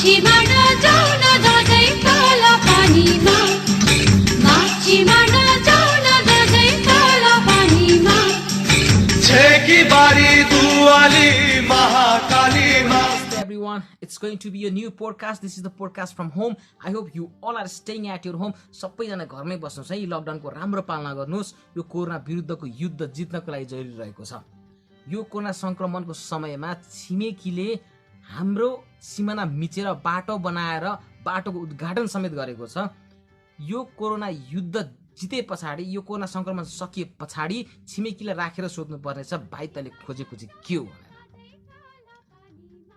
माछीमा नजाऊ न दसैँ तल पानीमा माछीमा नजाऊ न दसैँ तल पानीमा छेकी बारी दुवाली महाकालीमा Everyone, it's going to be a new podcast. This is the podcast from home. I hope you all are staying at your home. सबैजना घरमै बस्नुहोस् है, लकडाउनको राम्रो पालना गर्नुहोस्। यो कोरोना विरुद्धको युद्ध जित्नको लागि जरुरी रहेको छ। यो कोरोना संक्रमणको समयमा छिमेकीले हाम्रो सीमाना मिचेर बाटो बनाएर बाटोको उद्घाटन समेत गरेको छ। यो कोरोना युद्ध जिते पछाडि, यो कोरोना संक्रमण सकिए पछाडि छिमेकीलाई राखेर सोध्नु पर्नेछ, भाइ तैले खोजेको चाहिँ के हो भनेर।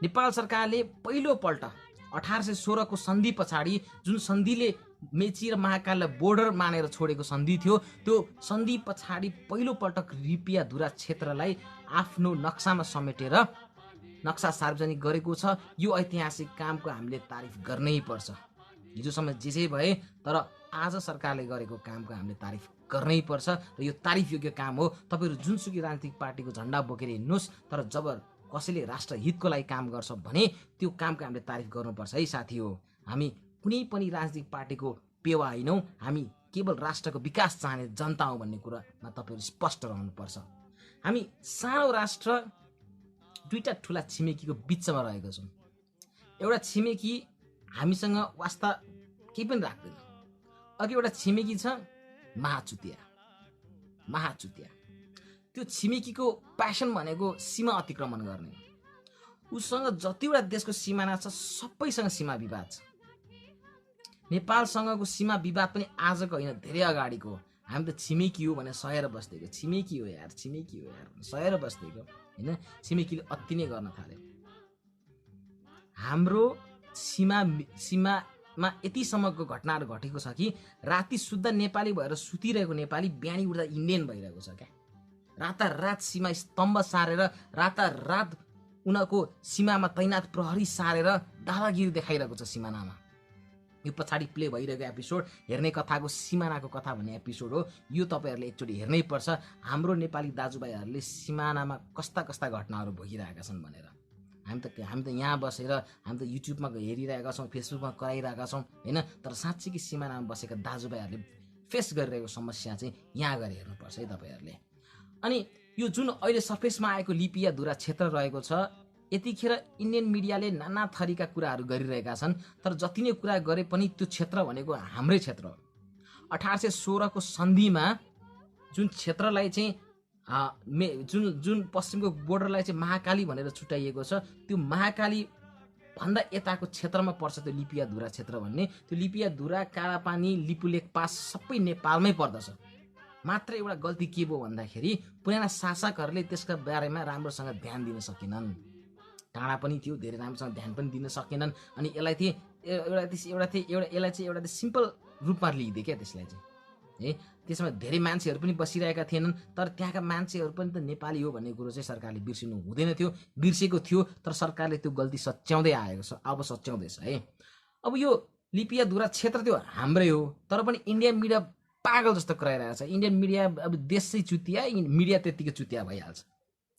नेपाल सरकारले पहिलो पल्ट 1816 को सन्धि पछाडि, जुन सन्धिले मेची र महाकाललाई बोर्डर मानेर छोडेको सन्धि थियो, त्यो सन्धि पछाडि पहिलो पटक रिपियाधुरा क्षेत्रलाई आफ्नो नक्सामा समेटेर नक्सा सार्वजनिक गरेको छ। यो ऐतिहासिक कामको हामीले तारिफ गर्नै पर्छ। हिजोसम्म जे भए, तर आज सरकारले गरेको कामको हामीले तारिफ गर्नै पर्छ र यो तारिफ योग्य काम हो। तपाईहरु जुनसुकै राजनीतिक पार्टीको झण्डा बोकेर हिँड्नुस्, तर जब कसैले राष्ट्र हितको लागि काम गर्छ भने त्यो कामको हामीले तारिफ गर्नुपर्छ है साथी हो। हामी कुनै पनि राजनीतिक पार्टीको पेवा हैनौं, हामी केवल राष्ट्रको विकास चाहने जनता हो भन्ने कुरामा तपाईहरु स्पष्ट रहनुपर्छ। हामी सानो राष्ट्र दुईटा ठूला छिमेकीको बीचमा रहेको छौं। एउटा छिमेकी हामीसँग वास्ता केही पनि राख्दैन। अघि एउटा छिमेकी छ महाचुतिया। त्यो छिमेकीको प्यासन भनेको सीमा अतिक्रमण गर्ने। उसँग जतिवटा देशको सिमाना छ सबैसँग सीमा विवाद छ। नेपालसँगको सीमा विवाद पनि आजको हैन, धेरै अगाडिको। हामी त छिमेकी हो भने सहेर बस्दैको, छिमेकी हो यार सहेर बस्दैको हैन। छिमेकीले अति नै गर्न थाल्यो। हाम्रो सीमामा यतिसम्मको घटनाहरू घटेको छ कि राति सुत्दा नेपाली भएर सुतिरहेको नेपाली बिहानी उठ्दा इन्डियन भइरहेको छ क्या। रातारात सीमा स्तम्भ सारेर, रातारात उनीहरूको सीमामा तैनात प्रहरी सारेर दादागिरी देखाइरहेको छ सिमानामा। यो पछाडि प्ले भइरहेको एपिसोड हेर्ने कथाको सिमानाको कथा भन्ने एपिसोड हो। यो तपाईहरुले एकचोटि हेर्नै पर्छ। हाम्रो नेपाली दाजुभाइहरूले सिमानामा कस्ता घटनाहरू भोगिरहेका छन् भनेर। हामी त यहाँ बसेर हामी त युट्युबमा हेरिरहेका छौँ, फेसबुकमा कराइरहेका छौँ हैन, तर साँच्चै सिमानामा बसेका दाजुभाइहरूले फेस गरिरहेको समस्या चाहिँ यहाँ गएर हेर्नुपर्छ है तपाईहरुले। अनि यो जुन अहिले सरफेसमा आएको लिपियाधुरा क्षेत्र रहेको छ, यतिखेर इन्डियन मिडियाले नाना थरीका कुराहरू गरिरहेका छन्, तर जति नै कुरा गरे पनि त्यो क्षेत्र भनेको हाम्रै क्षेत्र हो। 1816 को सन्धिमा जुन क्षेत्रलाई चाहिँ जुन पश्चिमको बोर्डरलाई चाहिँ महाकाली भनेर छुट्याइएको छ, त्यो महाकाली भन्दा यताको क्षेत्रमा पर्छ त्यो लिपियाधुरा क्षेत्र भन्ने। त्यो लिपियाधुरा, कालापानी, लिपुलेख पास सबै नेपालमै पर्दछ। मात्र एउटा गल्ती के भयो भन्दाखेरि पुराना शासकहरूले त्यसका बारेमा राम्रोसँग ध्यान दिन सकेनन्। टाढा पनि थियो, धेरै राम्रोसँग ध्यान पनि दिन सकेनन्। अनि यसलाई चाहिँ एउटा सिम्पल रूपमा लिइदिए क्या त्यसलाई चाहिँ है। त्यसमा धेरै मान्छेहरू पनि बसिरहेका थिएनन्, तर त्यहाँका मान्छेहरू पनि त नेपाली हो भन्ने कुरो चाहिँ सरकारले बिर्सिनु हुँदैन थियो। बिर्सेको थियो, तर सरकारले त्यो गल्ती सच्याउँदै आएको छ, अब सच्याउँदैछ है। अब यो लिपियाधुरा क्षेत्र त्यो हाम्रै हो, तर पनि इन्डियन मिडिया पागल जस्तो कराइरहेको छ। इन्डियन मिडिया अब देश चाहिँ चुतिया, मिडिया त्यतिकै चुतिया भइहाल्छ।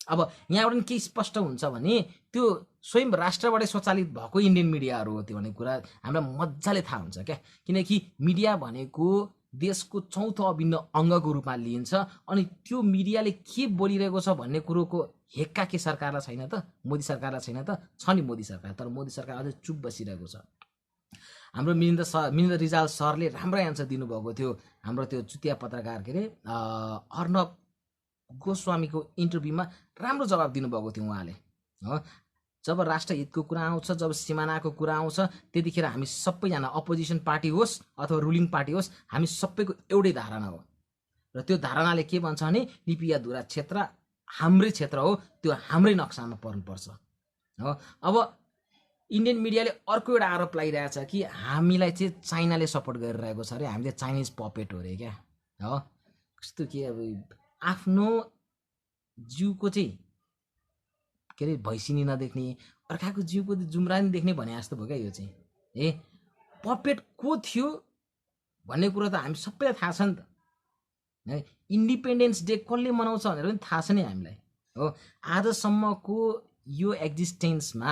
अब यहाँबाट के स्पष्ट हुन्छ भने त्यो स्वयं राष्ट्रबाटै सञ्चालित भएको इन्डियन मिडियाहरू हो त्यो भन्ने कुरा हामीलाई मजाले थाहा हुन्छ क्या। किनकि मिडिया भनेको देशको चौथो अभिन्न अङ्गको रूपमा लिइन्छ। अनि त्यो मिडियाले के बोलिरहेको छ भन्ने कुरोको हेक्का के सरकारलाई छैन त? मोदी सरकारलाई छैन त? छ नि मोदी सरकार, तर मोदी सरकार अझै चुप बसिरहेको छ। हाम्रो मिलिन्द रिजाल सरले राम्रो एन्सर दिनुभएको थियो हाम्रो त्यो चुतिया पत्रकार के अरे अर्णव गोस्वामीको इन्टरभ्यूमा। राम्रो जवाब दिनुभएको थियो उहाँले। हो, जब राष्ट्रहितको कुरा आउँछ, जब सिमानाको कुरा आउँछ, त्यतिखेर हामी सबैजना अपोजिसन पार्टी होस् अथवा रुलिङ पार्टी होस्, हामी सबैको एउटै धारणा हो। र त्यो धारणाले के भन्छ भने लिपियाधुरा क्षेत्र हाम्रै क्षेत्र हो, त्यो हाम्रै नक्सामा पर्नुपर्छ। हो, अब इन्डियन मिडियाले अर्को एउटा आरोप लगाइरहेछ कि हामीलाई चाहिँ चाइनाले सपोर्ट गरिरहेको छ अरे, हामी चाहिँ चाइनिज पपेट हो अरे क्या। हो, कस्तो के अब आफ्नो जिउको चाहिँ के अरे भैँसिनी नदेख्ने, अर्काको जिउको जुम्रानी देख्ने भने जस्तो भयो क्या यो चाहिँ। पपेट को थियो भन्ने कुरो त हामी सबैलाई थाहा छ नि त है। इन्डिपेन्डेन्स डे कसले मनाउँछ भनेर पनि थाहा छ नि हामीलाई। हो, आजसम्मको यो एक्जिस्टेन्समा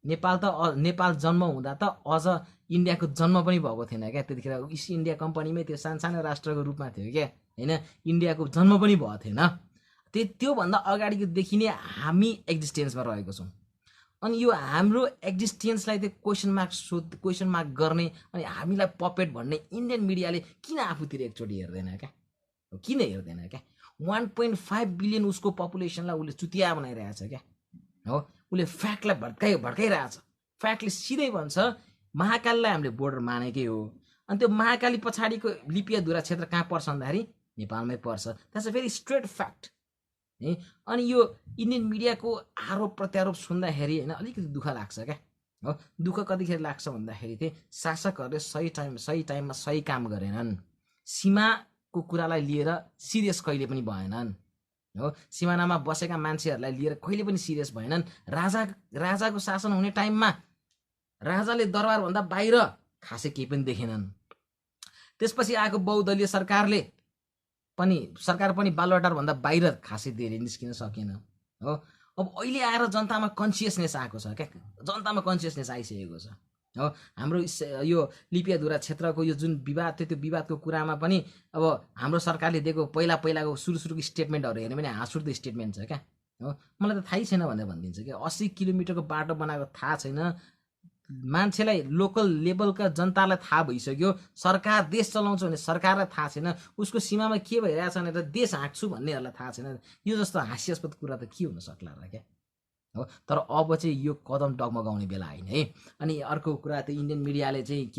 नेपाल त नेपाल जन्म हुँदा त अझ इन्डियाको जन्म पनि भएको थिएन क्या। त्यतिखेर इस्ट इन्डिया कम्पनीमै त्यो सानो राष्ट्रको रूपमा थियो क्या होइन। इन्डियाको जन्म पनि भएको थिएन। त्योभन्दा अगाडिदेखि नै हामी एक्जिस्टेन्समा रहेको छौँ। अनि यो हाम्रो एक्जिस्टेन्सलाई त्यो क्वेसन मार्क गर्ने अनि हामीलाई पपेट भन्ने इन्डियन मिडियाले किन आफूतिर एकचोटि हेर्दैन क्या? किन हेर्दैन क्या? 1.5 बिलियन उसको पपुलेसनलाई उसले चुतिया बनाइरहेछ क्या हो। उसले फ्याक्टलाई भड्काइरहेछ। फ्याक्टले सिधै भन्छ महाकालीलाई हामीले बोर्डर मानेकै हो। अनि त्यो महाकाली पछाडिको लिपियाधुरा क्षेत्र कहाँ पर्छ भन्दाखेरि नेपालमै पर्छ। That's a very straight fact है। अनि यो इन्डियन मिडियाको आरोप प्रत्यारोप सुन्दाखेरि होइन अलिकति दुःख लाग्छ क्या हो। दुःख कतिखेर लाग्छ भन्दाखेरि चाहिँ शासकहरूले सही टाइममा सही काम गरेनन्। सीमाको कुरालाई लिएर सिरियस कहिले पनि भएनन् हो। सिमानामा बसेका मान्छेहरूलाई लिएर कहिले पनि सिरियस भएनन्। राजाको शासन हुने टाइममा राजाले दरबारभन्दा बाहिर खासै केही पनि देखेनन्। त्यसपछि आएको बहुदलीय सरकार पनि बालुवाटारभन्दा बाहिर खासै धेरै निस्किन सकेन हो। अब अहिले आएर जनतामा कन्सियसनेस आएको छ क्या। जनतामा कन्सियसनेस आइसकेको छ हो। हाम्रो यो लिपियाधुरा क्षेत्रको यो जुन विवाद थियो त्यो विवादको कुरामा पनि अब हाम्रो सरकारले दिएको पहिलाको सुरुको स्टेटमेन्टहरू हेर्यो भने हाँसउठ्दो स्टेटमेन्ट छ क्या हो। मलाई त थाहै छैन भनेर भनिदिन्छ क्या। 80 किलोमिटरको बाटो बनाएको थाहा छैन। मान्छेलाई लोकल लेभलका जनतालाई थाहा भइसक्यो। सरकार देश चलाउँछ भने सरकारलाई थाहा छैन। उसको सीमामा के भइरहेछ भनेर देश हाँक्छु भन्नेहरूलाई थाहा छैन। यो जस्तो हास्यास्पद कुरा त के हुन सक्ला र क्या हो। तर अब चाहिँ यो कदम डगमगाउने बेला होइन है। अनि अर्को कुरा त इन्डियन मिडियाले चाहिँ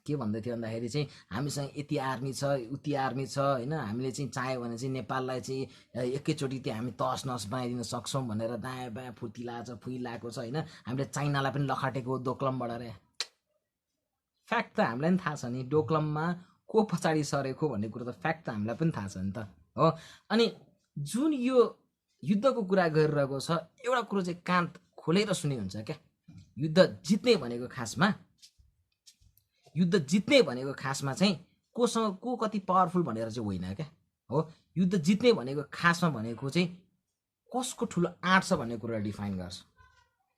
के भन्दै थियो भन्दाखेरि चाहिँ हामीसँग यति आर्मी छ उति आर्मी छ होइन। हामीले चाहिँ चाह्यो भने चाहिँ नेपाललाई चाहिँ एकैचोटि त्यो हामी तहस नहस बनाइदिन सक्छौँ भनेर दायाँ बायाँ फुइलाएको छ होइन। हामीले चाइनालाई पनि लखाटेको दोक्लमबाट रे। फ्याक्ट त हामीलाई पनि थाहा छ नि डोक्लममा को पछाडि सरेको भन्ने कुरो त फ्याक्ट त हामीलाई पनि थाहा छ नि त हो। अनि जुन यो युद्धको कुरा गरिरहेको छ एउटा कुरो चाहिँ कान खोलेर सुने हुन्छ क्या। युद्ध जित्ने भनेको खासमा चाहिँ कोसँग को कति पावरफुल भनेर चाहिँ होइन क्या हो। युद्ध जित्ने भनेको खासमा भनेको चाहिँ कसको ठुलो आँट छ भन्ने कुरा डिफाइन गर्छ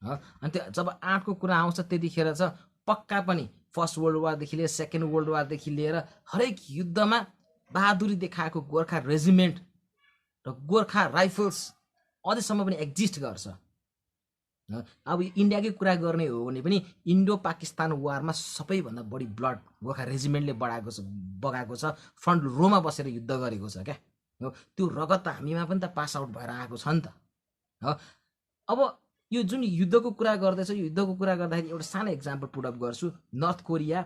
हो। अनि त्यो जब आँटको कुरा आउँछ त्यतिखेर चाहिँ पक्का पनि फर्स्ट वर्ल्ड वारदेखि लिएर सेकेन्ड वर्ल्ड वारदेखि लिएर हरेक युद्धमा बहादुरी देखाएको गोर्खा रेजिमेन्ट र गोर्खा राइफल्स अझैसम्म पनि एक्जिस्ट गर्छ। अब इन्डियाकै कुरा गर्ने हो भने पनि इन्डो पाकिस्तान वारमा सबैभन्दा बढी ब्लड गोर्खा रेजिमेन्टले बगाएको छ। फ्रन्ट रोमा बसेर युद्ध गरेको छ क्या हो। त्यो रगत त हामीमा पनि त पास आउट भएर आएको छ नि त हो। अब यो जुन युद्धको कुरा गर्दैछ यो युद्धको कुरा गर्दाखेरि एउटा सानो एक्जाम्पल पुटअप गर्छु। नर्थ कोरिया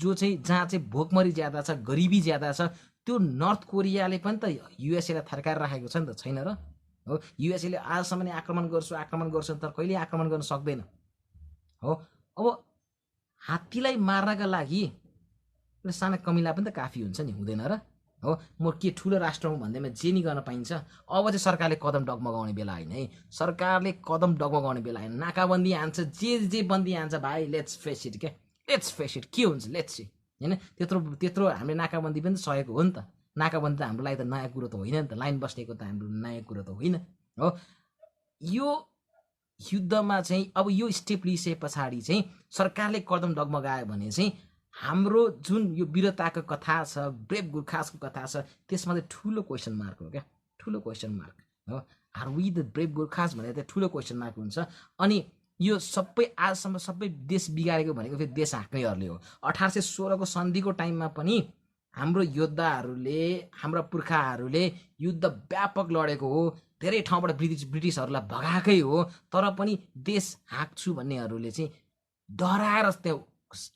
जहाँ चाहिँ भोकमरी ज्यादा छ गरिबी ज्यादा छ त्यो नर्थ कोरियाले पनि त युएसएलाई थर्काएर राखेको छ नि त छैन र हो। युएसएले आजसम्म नै आक्रमण गर्छु तर कहिले आक्रमण गर्न सक्दैन हो। अब हात्तीलाई मार्नका लागि सानो कमिला पनि त काफी हुन्छ नि हुँदैन र हो। म के ठुलो राष्ट्र हुँ भन्दैमा जे नि गर्न पाइन्छ। अब चाहिँ सरकारले कदम डगमगाउने बेला होइन है। सरकारले कदम डगमगाउने बेला होइन। नाकाबन्दी हान्छ जे बन्दी हान्छ भाइ लेट्स फेस इट के हुन्छ लेट्स सी होइन। त्यत्रो हामीले नाकाबन्दी पनि सहेको हो नि त। नाकाबन्दी त हाम्रो लागि त नयाँ कुरो त होइन नि त। लाइन बस्नेको त हाम्रो नयाँ कुरो त होइन हो। यो युद्धमा चाहिँ अब यो स्टेप लिइसके पछाडि चाहिँ सरकारले कदम डगमगायो भने चाहिँ हाम्रो जुन यो वीरताको कथा छ ब्रेभ गोर्खासको कथा छ त्यसमा चाहिँ ठुलो क्वेसन मार्क हो क्या। ठुलो क्वेसन मार्क हो। Are we the brave Gorkhas भनेर चाहिँ ठुलो क्वेसन मार्क हुन्छ। अनि यो सबै आजसम्म सबै देश बिगारेको भनेको फेरि देश हाँक्नेहरूले हो। 1816 को सन्धिको टाइममा पनि हाम्रो योद्धाहरूले हाम्रा पुर्खाहरूले युद्ध व्यापक लडेको हो। धेरै ठाउँबाट ब्रिटिसहरूलाई भगाएकै हो। तर पनि देश हाँक्छु भन्नेहरूले चाहिँ डराएर त्यो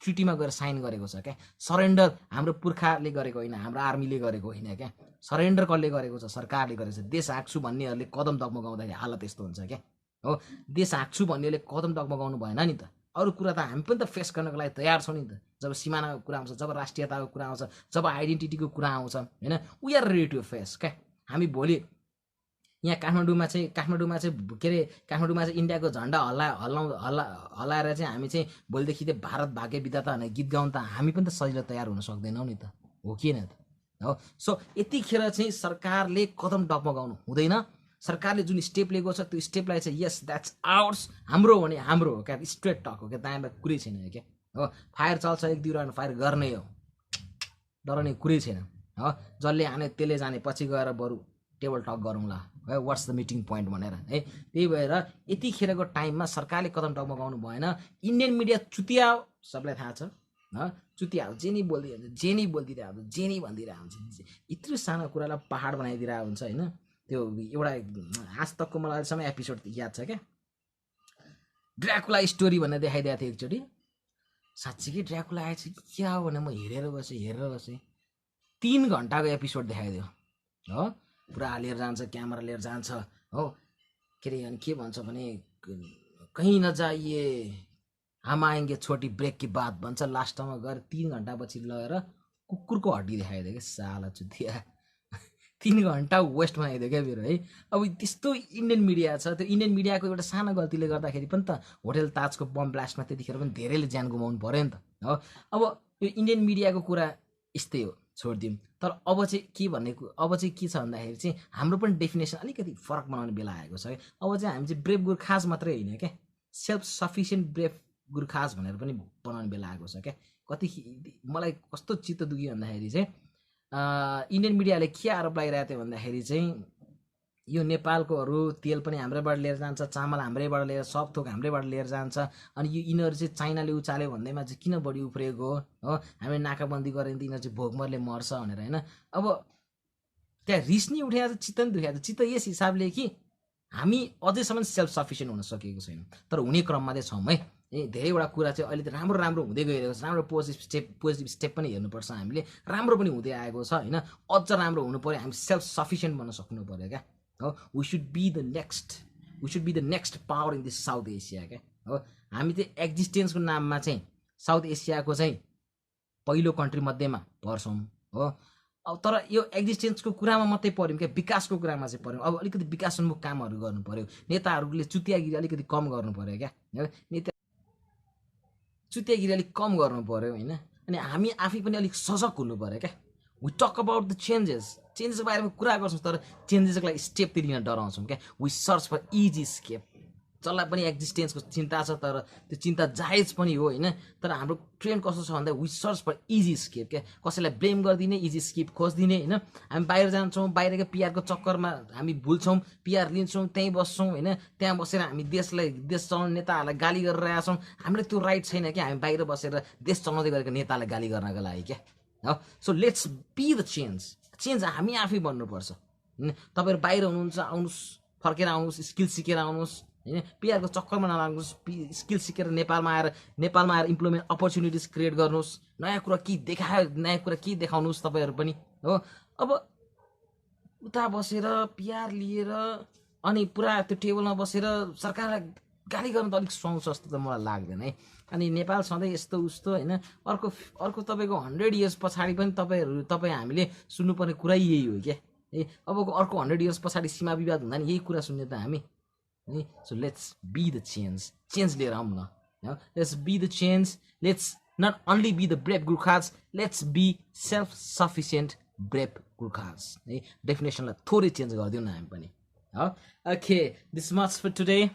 ट्रिटीमा गएर साइन गरेको छ क्या। सरेन्डर हाम्रो पुर्खाले गरेको होइन हाम्रो आर्मीले गरेको होइन क्या। सरेन्डर कसले गरेको छ सरकारले गरेको छ। देश हाँक्छु भन्नेहरूले कदम डगमगाउँदाखेरि हालत यस्तो हुन्छ क्या हो। देश हाँक्छु भन्नेहरूले कदम डगमगाउनु भएन नि त। अरू कुरा त हामी पनि त फेस गर्नको लागि तयार छौँ नि त। जब सीमानाको कुरा आउँछ जब राष्ट्रियताको कुरा आउँछ जब आइडेन्टिटीको कुरा आउँछ होइन we are ready to face क्या। हामी भोलि यहाँ काठमाडौँमा चाहिँ काठमाडौँमा चाहिँ इन्डियाको झन्डा हल्लाएर चाहिँ हामी चाहिँ भोलिदेखि चाहिँ भारत भाग्य विधाता भनेर गीत गाउनु त हामी पनि त सजिलो तयार हुन सक्दैनौँ नि त हो कि न त हो। सो यतिखेर चाहिँ सरकारले कदम डगमगाउनु हुँदैन। सरकारले जुन स्टेप लिएको छ त्यो स्टेपलाई चाहिँ यस द्याट्स आवर्स, हाम्रो हो भने हाम्रो हो क्या, स्ट्रेट टक हो क्या, दायाँ बायाँ कुरै छैन क्या हो। फायर चल्छ एक दुई राउन्ड फायर गर्ने हो, डराउने कुरै छैन हो। जसले आने त्यसले जाने, पछि गएर बरु टेबल टक गरौँला है, वाट्स द मिटिङ पोइन्ट भनेर है। त्यही भएर यतिखेरको टाइममा सरकारले कदम टकमगाउनु भएन। इन्डियन मिडिया चुतिया हो, सबलाई थाहा छ, चुतिया हो, जे नि बोलिदिरहेको हुन्छ, जे नि बोलिदिरहेको हुन्छ, जे नि भनिदिरहेको हुन्छ, यत्रो सानो कुरालाई पहाड बनाइदिरहेको हुन्छ होइन। त्यो एउटा आज तकको मलाई अहिलेसम्म एपिसोड याद छ क्या, ड्राकुला स्टोरी भनेर देखाइदिएको थियो एकचोटि। साँच्चीकै ड्राकुला आएछ कि क्या हो भने म हेरेर बसेँ 3 घन्टाको एपिसोड देखाइदियो हो। पुरा लिएर जान्छ, क्यामेरा लिएर जान्छ हो, के अरे अनि के भन्छ भने कहीँ नजाइए हम आएंगे छोटी ब्रेक की बात भन्छ। लास्टमा गएर 3 घन्टापछि लगेर कुकुरको हड्डी देखाइदियो क्या, साला चुतिया 3 घन्टा वेस्ट बनाइदियो क्या मेरो है। अब त्यस्तो इन्डियन मिडिया छ। त्यो इन्डियन मिडियाको एउटा सानो गल्तीले गर्दाखेरि पनि त होटल ताजको बम ब्लास्टमा त्यतिखेर पनि धेरैले ज्यान गुमाउनु पऱ्यो नि त हो। अब यो इन्डियन मिडियाको कुरा यस्तै हो, छोडिदिउँ। तर अब चाहिँ के भनेको, अब चाहिँ के छ भन्दाखेरि चाहिँ हाम्रो पनि डेफिनेसन अलिकति फरक बनाउने बेला आएको छ क्या। अब चाहिँ हामी चाहिँ ब्रेभ गुर्खाज मात्रै होइन क्या, सेल्फ सफिसियन्ट ब्रेभ गुर्खाज भनेर पनि बनाउने बेला आएको छ क्या। कति मलाई कस्तो चित्त दुख्यो भन्दाखेरि चाहिँ इन्डियन मिडियाले के आरोप लगाइरहेको थियो भन्दाखेरि चाहिँ यो नेपालकोहरू तेल पनि हाम्रैबाट लिएर जान्छ, चामल हाम्रैबाट लिएर, सब थोक हाम्रैबाट लिएर जान्छ, अनि यो यिनीहरू चाहिँ चाइनाले उचाल्यो भन्दैमा चाहिँ किन बढी उफ्रिएको हो, हामीले नाकाबन्दी गरेर त यिनीहरू चाहिँ भोकमरले मर्छ भनेर होइन। अब त्यहाँ रिस नि उठाएको छ, चित्त नि दुखेको छ। चित्त यस हिसाबले कि हामी अझैसम्म सेल्फ सफिसियन्ट हुन सकेको छैनौँ, तर हुने क्रममा चाहिँ छौँ है। धेरैवटा कुरा चाहिँ अहिले त राम्रो हुँदै गइरहेको छ, राम्रो पोजिटिभ स्टेप पनि हेर्नुपर्छ हामीले, राम्रो पनि हुँदै आएको छ होइन। अझ राम्रो हुनु पऱ्यो, हामी सेल्फ सफिसियन्ट बन्न सक्नु पऱ्यो क्या हो। We should be the next power in this south Asia क्या हो। हामी चाहिँ एक्जिस्टेन्सको नाममा चाहिँ साउथ एसियाको चाहिँ पहिलो कन्ट्री मध्येमा पर्छौँ हो। अब तर यो एक्जिस्टेन्सको कुरामा मात्रै पऱ्यौँ क्या, विकासको कुरामा चाहिँ पऱ्यौँ। अब अलिकति विकासोन्मुख कामहरू गर्नु पऱ्यो, नेताहरूले चुतियागिरी अलिकति कम गर्नु पऱ्यो क्या, नेता चुतियागिरी अलिक कम गर्नु पऱ्यो होइन। अनि हामी आफै पनि अलिक सजग हुनु पऱ्यो क्या। वी टक अबाउट द चेन्जेसको बारेमा कुरा गर्छौँ, तर चेन्जेसको लागि स्टेप चाहिँ लिन डराउँछौँ क्या। We search for easy escape. जसलाई पनि एक्जिस्टेन्सको चिन्ता छ, तर त्यो चिन्ता जायज पनि हो होइन। तर हाम्रो ट्रेन्ड कस्तो छ भन्दा we search for easy escape क्या। कसैलाई ब्लेम गरिदिने, इजी स्केप खोजिदिने होइन। हामी बाहिर जान्छौँ, बाहिरको पिआरको चक्करमा हामी भुल्छौँ, पिआर लिन्छौँ, त्यहीँ बस्छौँ होइन। त्यहाँ बसेर हामी देश चलाउने नेताहरूलाई गाली गरिरहेका छौँ। हामीले त्यो राइट छैन क्या, हामी बाहिर बसेर देश चलाउँदै गरेको नेतालाई गाली गर्नको लागि क्या हो। So let's be the change हामी आफै बन्नुपर्छ होइन। तपाईँहरू बाहिर हुनुहुन्छ, आउनुहोस्, फर्केर आउनुहोस्, स्किल सिकेर आउनुहोस् होइन। पिआरको चक्करमा नलाग्नुहोस्, स्किल सिकेर नेपालमा आएर इम्प्लोइमेन्ट अपर्च्युनिटिज क्रिएट गर्नुहोस्। नयाँ कुरा के देखाउनुहोस् तपाईँहरू पनि हो। अब उता बसेर पिआर लिएर अनि पुरा त्यो टेबलमा बसेर सरकारलाई गाली गर्नु त अलिक सुहाउँछ जस्तो त मलाई लाग्दैन है। अनि नेपाल सधैँ यस्तो उस्तो होइन। अर्को तपाईँको 100 इयर्स पछाडि पनि तपाईँ हामीले सुन्नुपर्ने कुरा यही हो क्या। अबको अर्को 100 इयर्स पछाडि सीमा विवाद हुँदा नि यही कुरा सुन्ने त हामी। So let's be the change लिएर आउँ न। Let's be the change. Let's not only be the brave Gurkhas, let's be self-sufficient brave Gurkhas. डेफिनेसनलाई थोरै चेन्ज गरिदिउँ न हामी पनि। Okay, this much for today.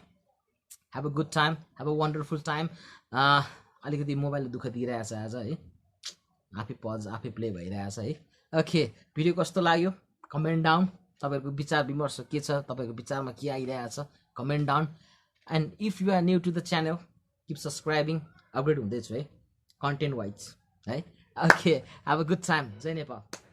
Have a good time. Have a wonderful time. अलिकति मोबाइलले दुःख दिइरहेछ आज है, आफै पज आफै प्ले भइरहेछ है। ओके, भिडियो कस्तो लाग्यो कमेन्ट डाउन। तपाईँहरूको विचार विमर्श के छ, तपाईँको विचारमा के आइरहेछ comment down. And if you are new to the channel, keep subscribing. Update हुँदैछु है कन्टेन्ट वाइज है। Okay, have a good time. जय नेपाल।